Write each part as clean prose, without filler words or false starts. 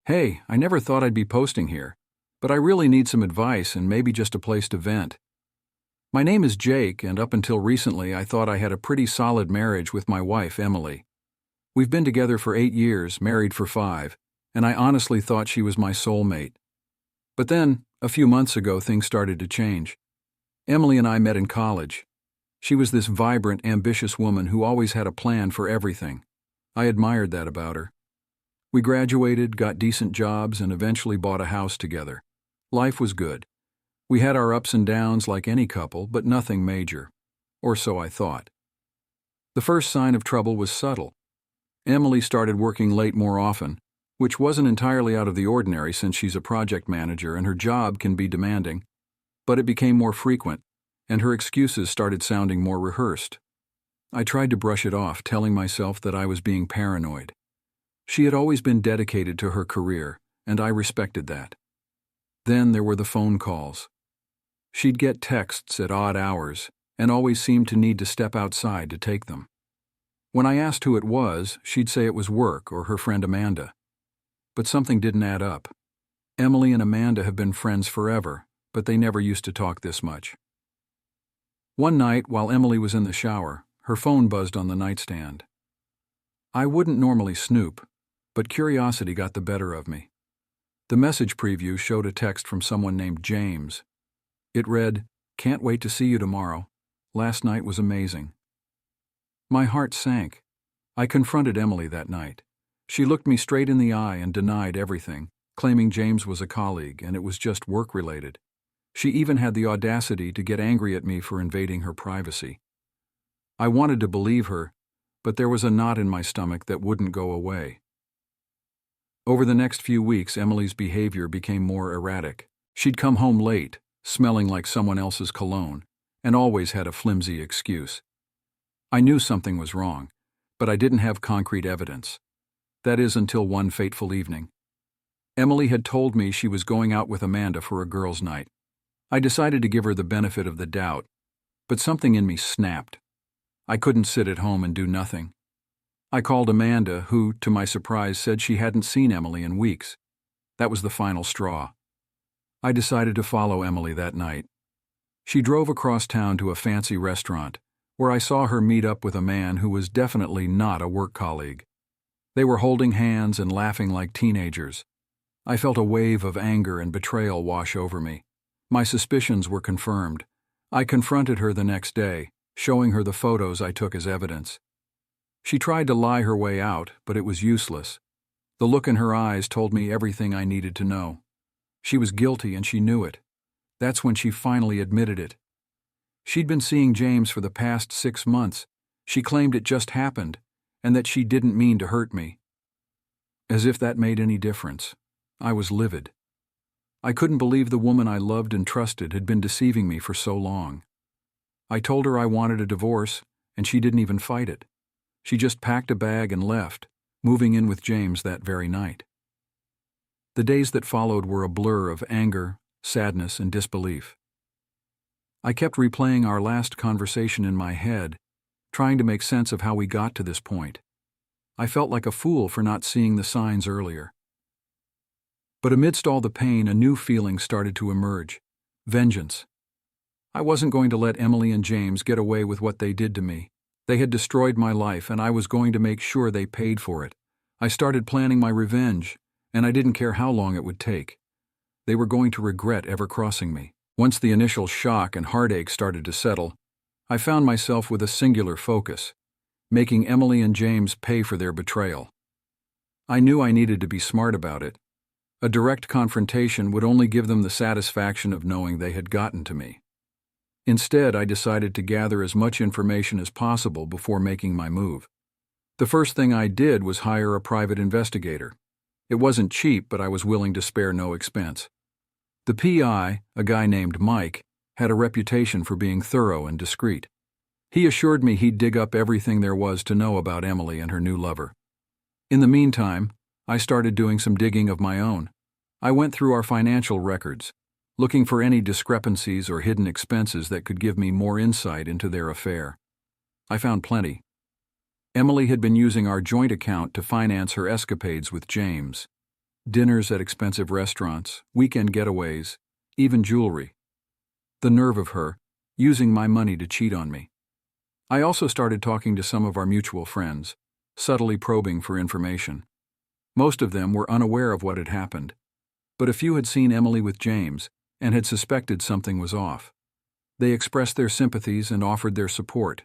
Hey, I never thought I'd be posting here, but I really need some advice and maybe just a place to vent. My name is Jake, and up until recently I thought I had a pretty solid marriage with my wife, Emily. We've been together for 8 years, married for 5, and I honestly thought she was my soulmate. But then, a few months ago, things started to change. Emily and I met in college. She was this vibrant, ambitious woman who always had a plan for everything. I admired that about her. We graduated, got decent jobs, and eventually bought a house together. Life was good. We had our ups and downs like any couple, but nothing major. Or so I thought. The first sign of trouble was subtle. Emily started working late more often, which wasn't entirely out of the ordinary since she's a project manager and her job can be demanding, but it became more frequent, and her excuses started sounding more rehearsed. I tried to brush it off, telling myself that I was being paranoid. She had always been dedicated to her career, and I respected that. Then there were the phone calls. She'd get texts at odd hours, and always seemed to need to step outside to take them. When I asked who it was, she'd say it was work or her friend Amanda. But something didn't add up. Emily and Amanda have been friends forever, but they never used to talk this much. One night, while Emily was in the shower, her phone buzzed on the nightstand. I wouldn't normally snoop, but curiosity got the better of me. The message preview showed a text from someone named James. It read, "Can't wait to see you tomorrow. Last night was amazing." My heart sank. I confronted Emily that night. She looked me straight in the eye and denied everything, claiming James was a colleague and it was just work-related. She even had the audacity to get angry at me for invading her privacy. I wanted to believe her, but there was a knot in my stomach that wouldn't go away. Over the next few weeks, Emily's behavior became more erratic. She'd come home late, smelling like someone else's cologne, and always had a flimsy excuse. I knew something was wrong, but I didn't have concrete evidence. That is, until one fateful evening. Emily had told me she was going out with Amanda for a girls' night. I decided to give her the benefit of the doubt, but something in me snapped. I couldn't sit at home and do nothing. I called Amanda, who, to my surprise, said she hadn't seen Emily in weeks. That was the final straw. I decided to follow Emily that night. She drove across town to a fancy restaurant, where I saw her meet up with a man who was definitely not a work colleague. They were holding hands and laughing like teenagers. I felt a wave of anger and betrayal wash over me. My suspicions were confirmed. I confronted her the next day, showing her the photos I took as evidence. She tried to lie her way out, but it was useless. The look in her eyes told me everything I needed to know. She was guilty and she knew it. That's when she finally admitted it. She'd been seeing James for the past 6 months. She claimed it just happened, and that she didn't mean to hurt me. As if that made any difference. I was livid. I couldn't believe the woman I loved and trusted had been deceiving me for so long. I told her I wanted a divorce, and she didn't even fight it. She just packed a bag and left, moving in with James that very night. The days that followed were a blur of anger, sadness, and disbelief. I kept replaying our last conversation in my head, trying to make sense of how we got to this point. I felt like a fool for not seeing the signs earlier. But amidst all the pain, a new feeling started to emerge: vengeance. I wasn't going to let Emily and James get away with what they did to me. They had destroyed my life, and I was going to make sure they paid for it. I started planning my revenge, and I didn't care how long it would take. They were going to regret ever crossing me. Once the initial shock and heartache started to settle, I found myself with a singular focus: making Emily and James pay for their betrayal. I knew I needed to be smart about it. A direct confrontation would only give them the satisfaction of knowing they had gotten to me. Instead, I decided to gather as much information as possible before making my move. The first thing I did was hire a private investigator. It wasn't cheap, but I was willing to spare no expense. The PI, a guy named Mike, had a reputation for being thorough and discreet. He assured me he'd dig up everything there was to know about Emily and her new lover. In the meantime, I started doing some digging of my own. I went through our financial records, looking for any discrepancies or hidden expenses that could give me more insight into their affair. I found plenty. Emily had been using our joint account to finance her escapades with James. Dinners at expensive restaurants, weekend getaways, even jewelry. The nerve of her, using my money to cheat on me. I also started talking to some of our mutual friends, subtly probing for information. Most of them were unaware of what had happened, but a few had seen Emily with James and had suspected something was off. They expressed their sympathies and offered their support,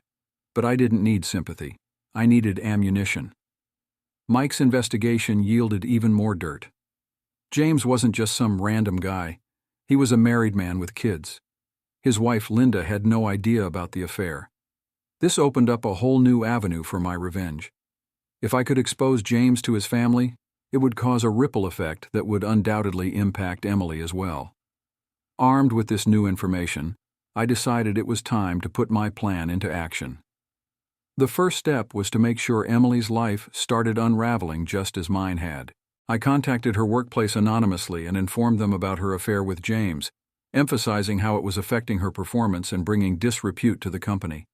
but I didn't need sympathy. I needed ammunition. Mike's investigation yielded even more dirt. James wasn't just some random guy. He was a married man with kids. His wife Linda had no idea about the affair. This opened up a whole new avenue for my revenge. If I could expose James to his family, it would cause a ripple effect that would undoubtedly impact Emily as well. Armed with this new information, I decided it was time to put my plan into action. The first step was to make sure Emily's life started unraveling just as mine had. I contacted her workplace anonymously and informed them about her affair with James, emphasizing how it was affecting her performance and bringing disrepute to the company.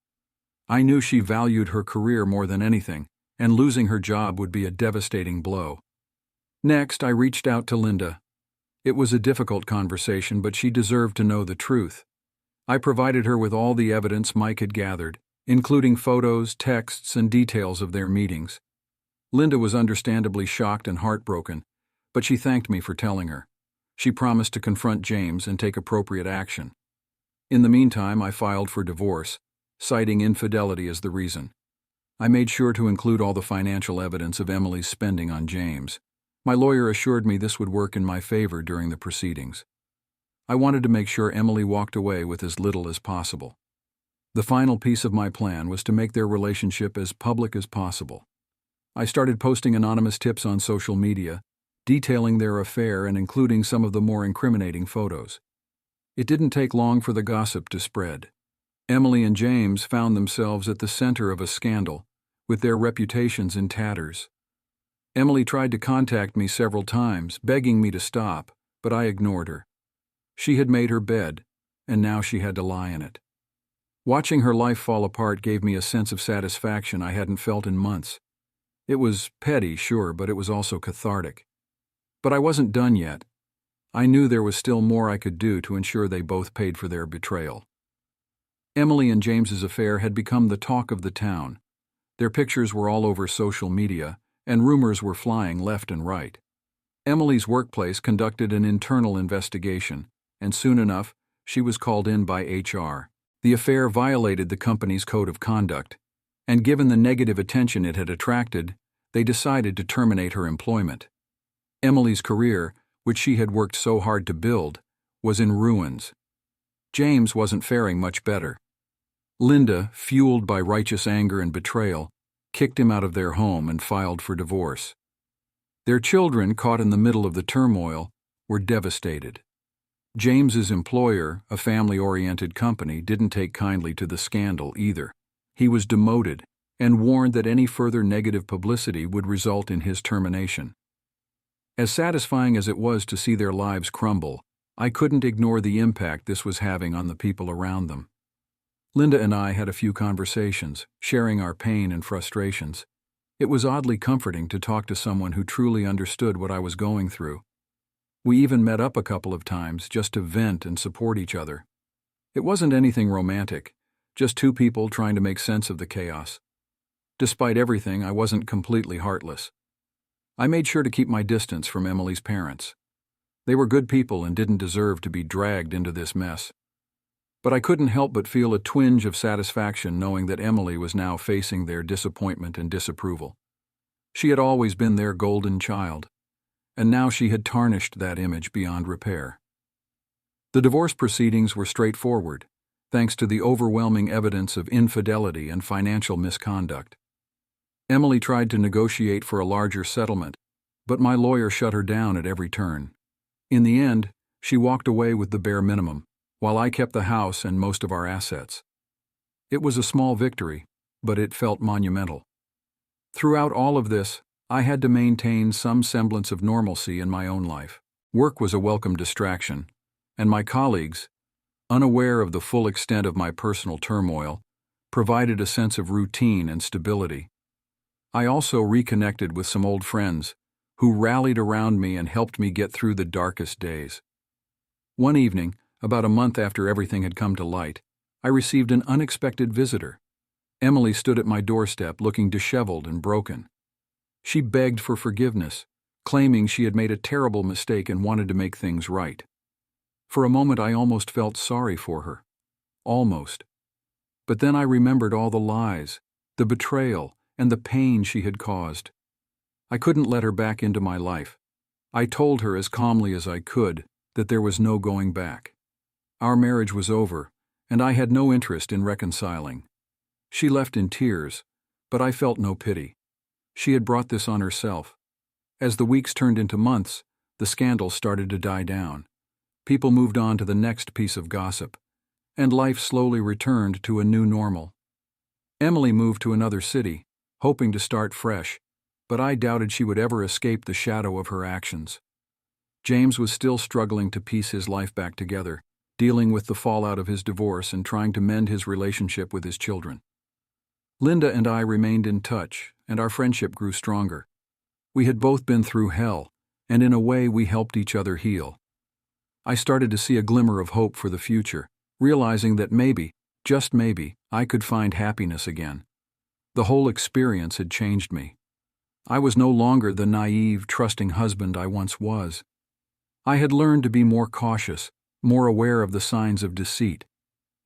I knew she valued her career more than anything, and losing her job would be a devastating blow. Next, I reached out to Linda. It was a difficult conversation, but she deserved to know the truth. I provided her with all the evidence Mike had gathered, including photos, texts, and details of their meetings. Linda was understandably shocked and heartbroken, but she thanked me for telling her. She promised to confront James and take appropriate action. In the meantime, I filed for divorce, citing infidelity as the reason. I made sure to include all the financial evidence of Emily's spending on James. My lawyer assured me this would work in my favor during the proceedings. I wanted to make sure Emily walked away with as little as possible. The final piece of my plan was to make their relationship as public as possible. I started posting anonymous tips on social media, detailing their affair and including some of the more incriminating photos. It didn't take long for the gossip to spread. Emily and James found themselves at the center of a scandal, with their reputations in tatters. Emily tried to contact me several times, begging me to stop, but I ignored her. She had made her bed, and now she had to lie in it. Watching her life fall apart gave me a sense of satisfaction I hadn't felt in months. It was petty, sure, but it was also cathartic. But I wasn't done yet. I knew there was still more I could do to ensure they both paid for their betrayal. Emily and James's affair had become the talk of the town. Their pictures were all over social media, and rumors were flying left and right. Emily's workplace conducted an internal investigation, and soon enough, she was called in by HR. The affair violated the company's code of conduct, and given the negative attention it had attracted, they decided to terminate her employment. Emily's career, which she had worked so hard to build, was in ruins. James wasn't faring much better. Linda, fueled by righteous anger and betrayal, kicked him out of their home and filed for divorce. Their children, caught in the middle of the turmoil, were devastated. James's employer, a family-oriented company, didn't take kindly to the scandal either. He was demoted and warned that any further negative publicity would result in his termination. As satisfying as it was to see their lives crumble, I couldn't ignore the impact this was having on the people around them. Linda and I had a few conversations, sharing our pain and frustrations. It was oddly comforting to talk to someone who truly understood what I was going through. We even met up a couple of times just to vent and support each other. It wasn't anything romantic, just two people trying to make sense of the chaos. Despite everything, I wasn't completely heartless. I made sure to keep my distance from Emily's parents. They were good people and didn't deserve to be dragged into this mess. But I couldn't help but feel a twinge of satisfaction knowing that Emily was now facing their disappointment and disapproval. She had always been their golden child, and now she had tarnished that image beyond repair. The divorce proceedings were straightforward, thanks to the overwhelming evidence of infidelity and financial misconduct. Emily tried to negotiate for a larger settlement, but my lawyer shut her down at every turn. In the end, she walked away with the bare minimum, while I kept the house and most of our assets. It was a small victory, but it felt monumental. Throughout all of this, I had to maintain some semblance of normalcy in my own life. Work was a welcome distraction, and my colleagues, unaware of the full extent of my personal turmoil, provided a sense of routine and stability. I also reconnected with some old friends who rallied around me and helped me get through the darkest days. One evening, about a month after everything had come to light, I received an unexpected visitor. Emily stood at my doorstep looking disheveled and broken. She begged for forgiveness, claiming she had made a terrible mistake and wanted to make things right. For a moment I almost felt sorry for her. Almost. But then I remembered all the lies, the betrayal, and the pain she had caused. I couldn't let her back into my life. I told her as calmly as I could that there was no going back. Our marriage was over, and I had no interest in reconciling. She left in tears, but I felt no pity. She had brought this on herself. As the weeks turned into months, the scandal started to die down. People moved on to the next piece of gossip, and life slowly returned to a new normal. Emily moved to another city, hoping to start fresh, but I doubted she would ever escape the shadow of her actions. James was still struggling to piece his life back together, dealing with the fallout of his divorce and trying to mend his relationship with his children. Linda and I remained in touch, and our friendship grew stronger. We had both been through hell, and in a way we helped each other heal. I started to see a glimmer of hope for the future, realizing that maybe, just maybe, I could find happiness again. The whole experience had changed me. I was no longer the naive, trusting husband I once was. I had learned to be more cautious, more aware of the signs of deceit,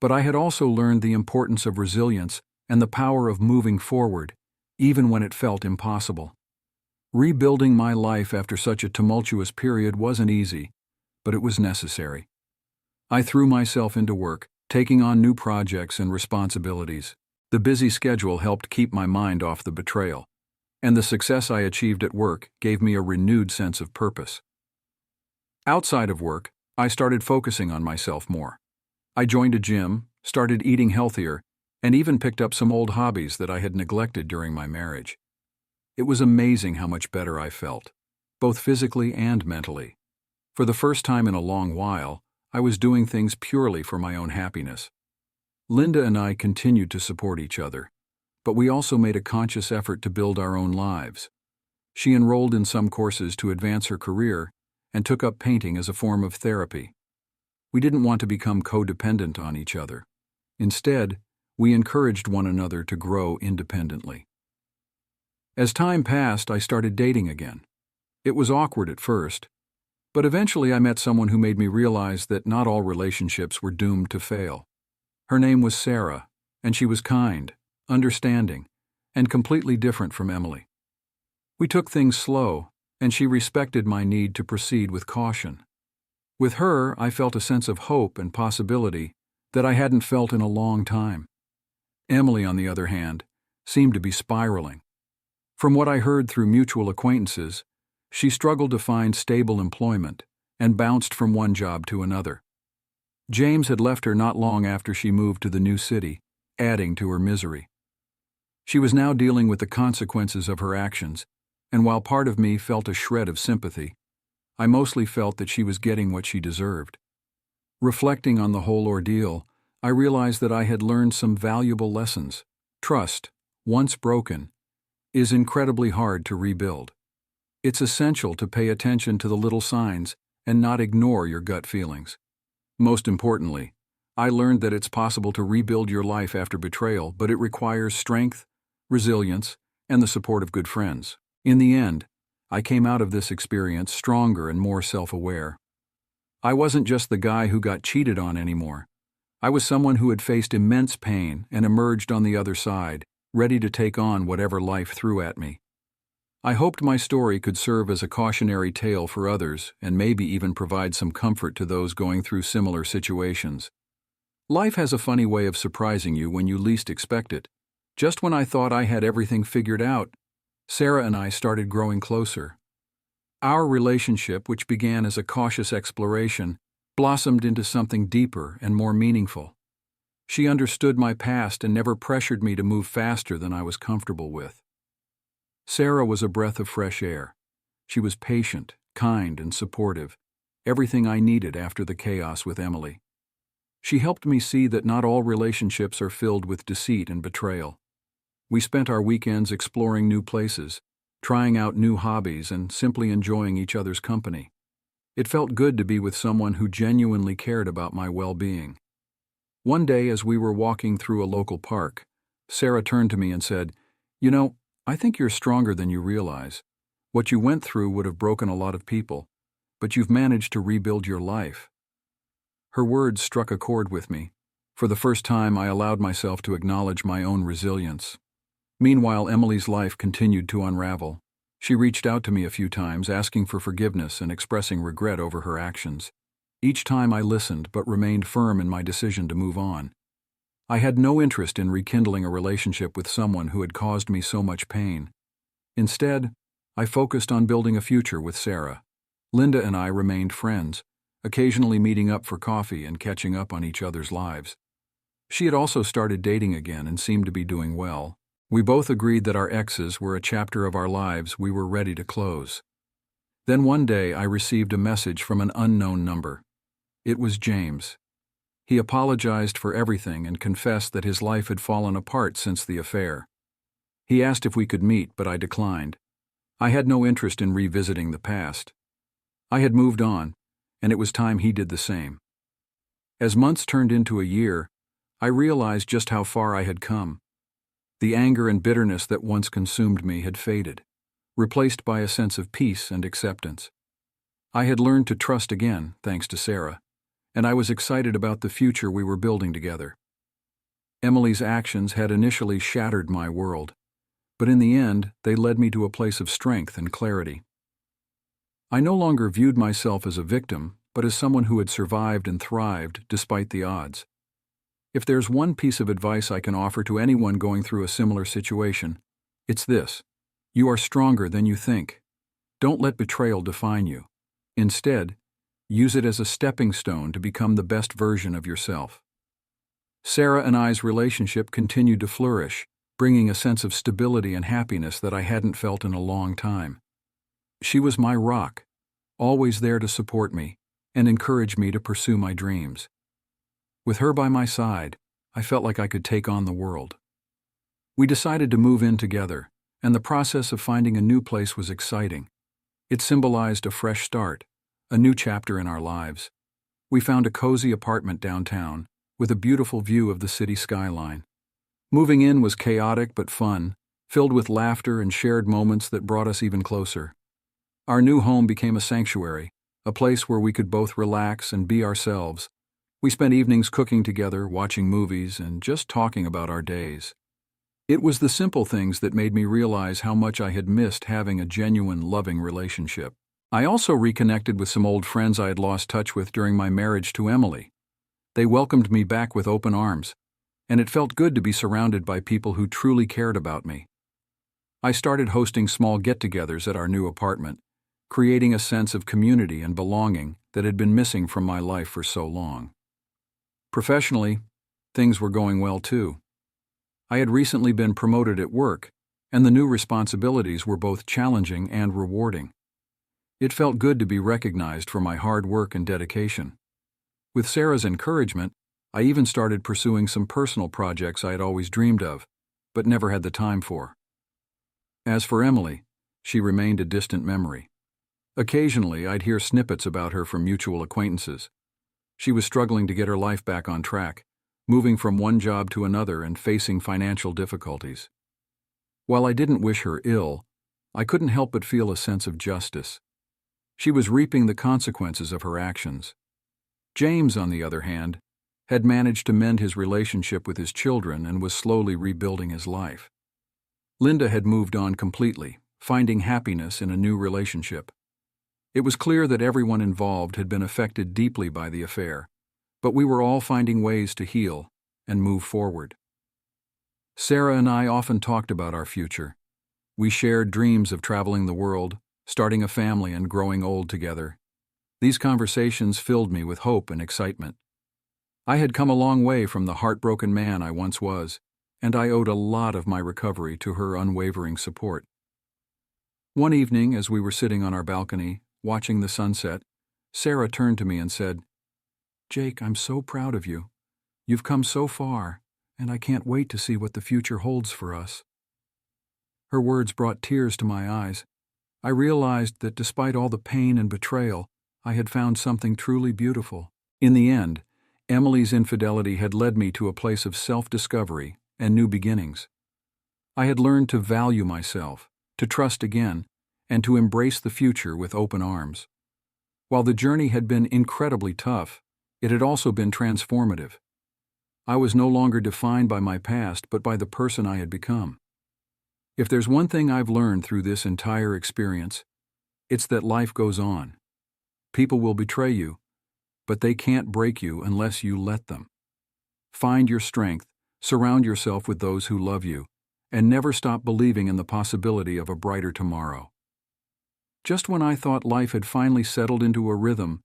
but I had also learned the importance of resilience and the power of moving forward, even when it felt impossible. Rebuilding my life after such a tumultuous period wasn't easy, but it was necessary. I threw myself into work, taking on new projects and responsibilities. The busy schedule helped keep my mind off the betrayal, and the success I achieved at work gave me a renewed sense of purpose. Outside of work, I started focusing on myself more. I joined a gym, started eating healthier, and even picked up some old hobbies that I had neglected during my marriage. It was amazing how much better I felt, both physically and mentally. For the first time in a long while, I was doing things purely for my own happiness. Linda and I continued to support each other, but we also made a conscious effort to build our own lives. She enrolled in some courses to advance her career and took up painting as a form of therapy. We didn't want to become codependent on each other. Instead, we encouraged one another to grow independently. As time passed, I started dating again. It was awkward at first, but eventually I met someone who made me realize that not all relationships were doomed to fail. Her name was Sarah, and she was kind, understanding, and completely different from Emily. We took things slow, and she respected my need to proceed with caution. With her, I felt a sense of hope and possibility that I hadn't felt in a long time. Emily, on the other hand, seemed to be spiraling. From what I heard through mutual acquaintances, she struggled to find stable employment and bounced from one job to another. James had left her not long after she moved to the new city, adding to her misery. She was now dealing with the consequences of her actions, and while part of me felt a shred of sympathy, I mostly felt that she was getting what she deserved. Reflecting on the whole ordeal, I realized that I had learned some valuable lessons. Trust, once broken, is incredibly hard to rebuild. It's essential to pay attention to the little signs and not ignore your gut feelings. Most importantly, I learned that it's possible to rebuild your life after betrayal, but it requires strength, resilience, and the support of good friends. In the end, I came out of this experience stronger and more self-aware. I wasn't just the guy who got cheated on anymore. I was someone who had faced immense pain and emerged on the other side, ready to take on whatever life threw at me. I hoped my story could serve as a cautionary tale for others and maybe even provide some comfort to those going through similar situations. Life has a funny way of surprising you when you least expect it. Just when I thought I had everything figured out, Sarah and I started growing closer. Our relationship, which began as a cautious exploration, blossomed into something deeper and more meaningful. She understood my past and never pressured me to move faster than I was comfortable with. Sarah was a breath of fresh air. She was patient, kind, and supportive, everything I needed after the chaos with Emily. She helped me see that not all relationships are filled with deceit and betrayal. We spent our weekends exploring new places, trying out new hobbies and simply enjoying each other's company. It felt good to be with someone who genuinely cared about my well-being. One day, as we were walking through a local park, Sarah turned to me and said, "You know, I think you're stronger than you realize. What you went through would have broken a lot of people, but you've managed to rebuild your life." Her words struck a chord with me. For the first time, I allowed myself to acknowledge my own resilience. Meanwhile, Emily's life continued to unravel. She reached out to me a few times, asking for forgiveness and expressing regret over her actions. Each time I listened but remained firm in my decision to move on. I had no interest in rekindling a relationship with someone who had caused me so much pain. Instead, I focused on building a future with Sarah. Linda and I remained friends, occasionally meeting up for coffee and catching up on each other's lives. She had also started dating again and seemed to be doing well. We both agreed that our exes were a chapter of our lives we were ready to close. Then one day I received a message from an unknown number. It was James. He apologized for everything and confessed that his life had fallen apart since the affair. He asked if we could meet, but I declined. I had no interest in revisiting the past. I had moved on, and it was time he did the same. As months turned into a year, I realized just how far I had come. The anger and bitterness that once consumed me had faded, replaced by a sense of peace and acceptance. I had learned to trust again, thanks to Sarah, and I was excited about the future we were building together. Emily's actions had initially shattered my world, but in the end, they led me to a place of strength and clarity. I no longer viewed myself as a victim, but as someone who had survived and thrived despite the odds. If there's one piece of advice I can offer to anyone going through a similar situation, it's this: you are stronger than you think. Don't let betrayal define you. Instead, use it as a stepping stone to become the best version of yourself. Sarah and I's relationship continued to flourish, bringing a sense of stability and happiness that I hadn't felt in a long time. She was my rock, always there to support me and encourage me to pursue my dreams. With her by my side, I felt like I could take on the world. We decided to move in together, and the process of finding a new place was exciting. It symbolized a fresh start, a new chapter in our lives. We found a cozy apartment downtown, with a beautiful view of the city skyline. Moving in was chaotic but fun, filled with laughter and shared moments that brought us even closer. Our new home became a sanctuary, a place where we could both relax and be ourselves. We spent evenings cooking together, watching movies, and just talking about our days. It was the simple things that made me realize how much I had missed having a genuine, loving relationship. I also reconnected with some old friends I had lost touch with during my marriage to Emily. They welcomed me back with open arms, and it felt good to be surrounded by people who truly cared about me. I started hosting small get-togethers at our new apartment, creating a sense of community and belonging that had been missing from my life for so long. Professionally, things were going well too. I had recently been promoted at work, and the new responsibilities were both challenging and rewarding. It felt good to be recognized for my hard work and dedication. With Sarah's encouragement, I even started pursuing some personal projects I had always dreamed of, but never had the time for. As for Emily, she remained a distant memory. Occasionally, I'd hear snippets about her from mutual acquaintances. She was struggling to get her life back on track, moving from one job to another and facing financial difficulties. While I didn't wish her ill, I couldn't help but feel a sense of justice. She was reaping the consequences of her actions. James, on the other hand, had managed to mend his relationship with his children and was slowly rebuilding his life. Linda had moved on completely, finding happiness in a new relationship. It was clear that everyone involved had been affected deeply by the affair, but we were all finding ways to heal and move forward. Sarah and I often talked about our future. We shared dreams of traveling the world, starting a family and growing old together. These conversations filled me with hope and excitement. I had come a long way from the heartbroken man I once was, and I owed a lot of my recovery to her unwavering support. One evening, as we were sitting on our balcony, watching the sunset, Sarah turned to me and said, "Jake, I'm so proud of you. You've come so far, and I can't wait to see what the future holds for us." Her words brought tears to my eyes. I realized that despite all the pain and betrayal, I had found something truly beautiful. In the end, Emily's infidelity had led me to a place of self-discovery and new beginnings. I had learned to value myself, to trust again, and to embrace the future with open arms. While the journey had been incredibly tough, it had also been transformative. I was no longer defined by my past but by the person I had become. If there's one thing I've learned through this entire experience, it's that life goes on. People will betray you, but they can't break you unless you let them. Find your strength, surround yourself with those who love you, and never stop believing in the possibility of a brighter tomorrow. Just when I thought life had finally settled into a rhythm,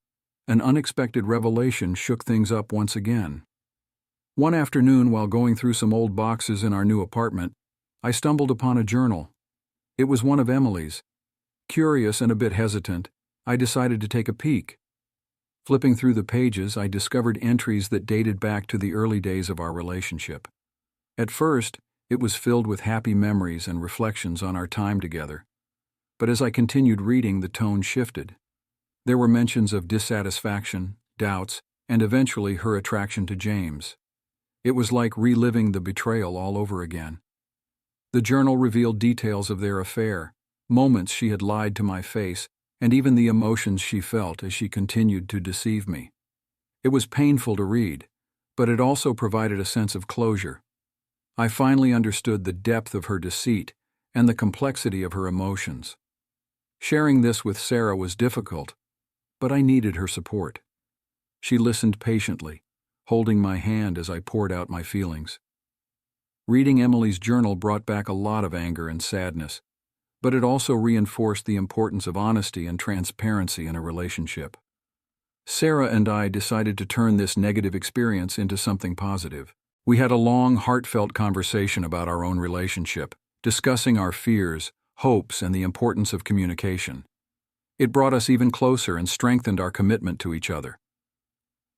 an unexpected revelation shook things up once again. One afternoon, while going through some old boxes in our new apartment, I stumbled upon a journal. It was one of Emily's. Curious and a bit hesitant, I decided to take a peek. Flipping through the pages, I discovered entries that dated back to the early days of our relationship. At first, it was filled with happy memories and reflections on our time together. But as I continued reading, the tone shifted. There were mentions of dissatisfaction, doubts, and eventually her attraction to James. It was like reliving the betrayal all over again. The journal revealed details of their affair, moments she had lied to my face, and even the emotions she felt as she continued to deceive me. It was painful to read, but it also provided a sense of closure. I finally understood the depth of her deceit and the complexity of her emotions. Sharing this with Sarah was difficult, but I needed her support. She listened patiently, holding my hand as I poured out my feelings. Reading Emily's journal brought back a lot of anger and sadness, but it also reinforced the importance of honesty and transparency in a relationship. Sarah and I decided to turn this negative experience into something positive. We had a long, heartfelt conversation about our own relationship, discussing our fears, hopes, and the importance of communication. It brought us even closer and strengthened our commitment to each other.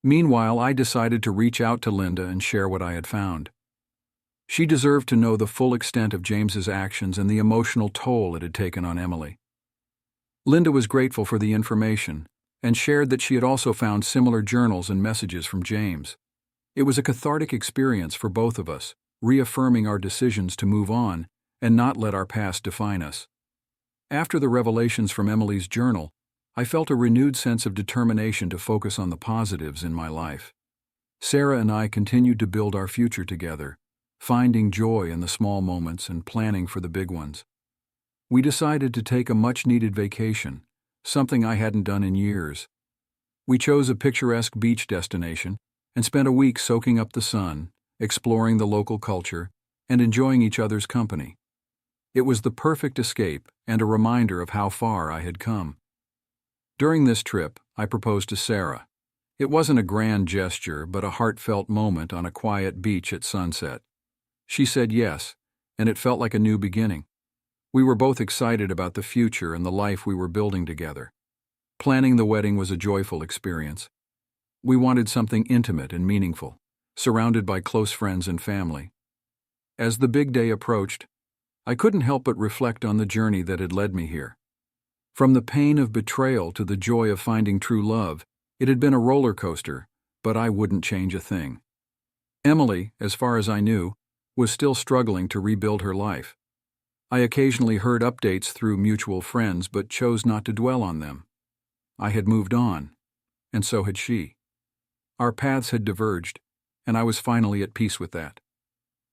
Meanwhile, I decided to reach out to Linda and share what I had found. She deserved to know the full extent of James's actions and the emotional toll it had taken on Emily. Linda was grateful for the information and shared that she had also found similar journals and messages from James. It was a cathartic experience for both of us, reaffirming our decisions to move on and not let our past define us. After the revelations from Emily's journal, I felt a renewed sense of determination to focus on the positives in my life. Sarah and I continued to build our future together, finding joy in the small moments and planning for the big ones. We decided to take a much-needed vacation, something I hadn't done in years. We chose a picturesque beach destination and spent a week soaking up the sun, exploring the local culture, and enjoying each other's company. It was the perfect escape and a reminder of how far I had come. During this trip, I proposed to Sarah. It wasn't a grand gesture, but a heartfelt moment on a quiet beach at sunset. She said yes, and it felt like a new beginning. We were both excited about the future and the life we were building together. Planning the wedding was a joyful experience. We wanted something intimate and meaningful, surrounded by close friends and family. As the big day approached, I couldn't help but reflect on the journey that had led me here. From the pain of betrayal to the joy of finding true love, it had been a roller coaster, but I wouldn't change a thing. Emily, as far as I knew, was still struggling to rebuild her life. I occasionally heard updates through mutual friends but chose not to dwell on them. I had moved on, and so had she. Our paths had diverged, and I was finally at peace with that.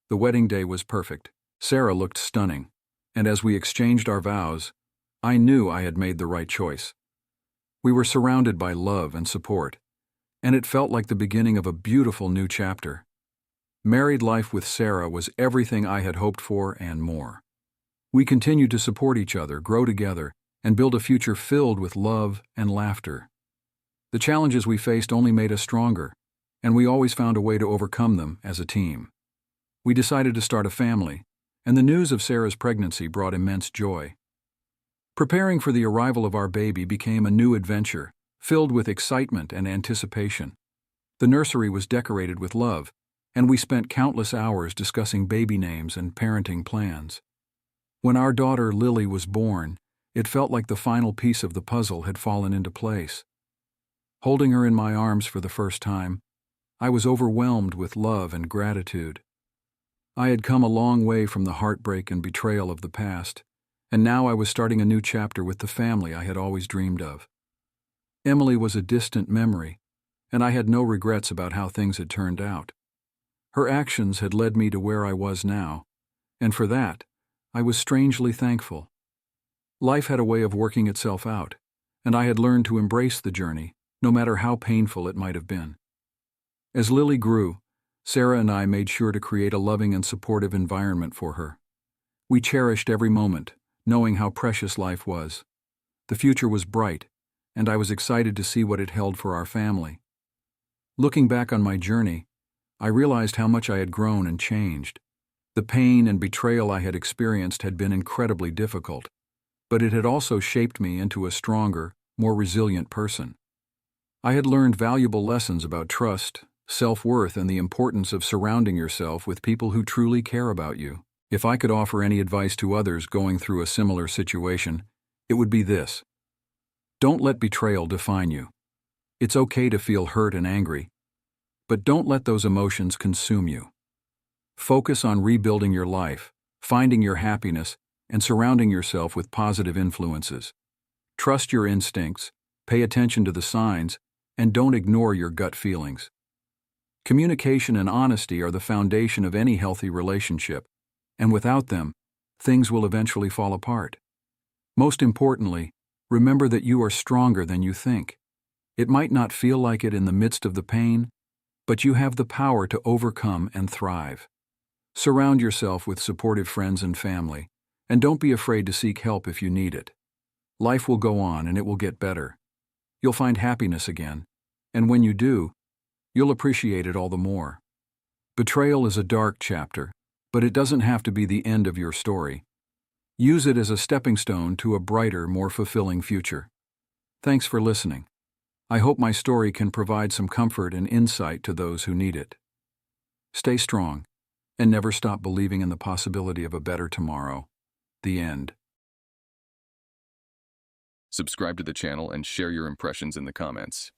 The wedding day was perfect. Sarah looked stunning, and as we exchanged our vows, I knew I had made the right choice. We were surrounded by love and support, and it felt like the beginning of a beautiful new chapter. Married life with Sarah was everything I had hoped for and more. We continued to support each other, grow together, and build a future filled with love and laughter. The challenges we faced only made us stronger, and we always found a way to overcome them as a team. We decided to start a family, and the news of Sarah's pregnancy brought immense joy. Preparing for the arrival of our baby became a new adventure, filled with excitement and anticipation. The nursery was decorated with love, and we spent countless hours discussing baby names and parenting plans. When our daughter Lily was born, it felt like the final piece of the puzzle had fallen into place. Holding her in my arms for the first time, I was overwhelmed with love and gratitude. I had come a long way from the heartbreak and betrayal of the past, and now I was starting a new chapter with the family I had always dreamed of. Emily was a distant memory, and I had no regrets about how things had turned out. Her actions had led me to where I was now, and for that, I was strangely thankful. Life had a way of working itself out, and I had learned to embrace the journey, no matter how painful it might have been. As Lily grew, Sarah and I made sure to create a loving and supportive environment for her. We cherished every moment, knowing how precious life was. The future was bright, and I was excited to see what it held for our family. Looking back on my journey, I realized how much I had grown and changed. The pain and betrayal I had experienced had been incredibly difficult, but it had also shaped me into a stronger, more resilient person. I had learned valuable lessons about trust, self-worth, and the importance of surrounding yourself with people who truly care about you. If I could offer any advice to others going through a similar situation, it would be this. Don't let betrayal define you. It's okay to feel hurt and angry, but don't let those emotions consume you. Focus on rebuilding your life, finding your happiness, and surrounding yourself with positive influences. Trust your instincts, pay attention to the signs, and don't ignore your gut feelings. Communication and honesty are the foundation of any healthy relationship, and without them, things will eventually fall apart. Most importantly, remember that you are stronger than you think. It might not feel like it in the midst of the pain, but you have the power to overcome and thrive. Surround yourself with supportive friends and family, and don't be afraid to seek help if you need it. Life will go on and it will get better. You'll find happiness again, and when you do, you'll appreciate it all the more. Betrayal is a dark chapter, but it doesn't have to be the end of your story. Use it as a stepping stone to a brighter, more fulfilling future. Thanks for listening. I hope my story can provide some comfort and insight to those who need it. Stay strong, and never stop believing in the possibility of a better tomorrow. The end. Subscribe to the channel and share your impressions in the comments.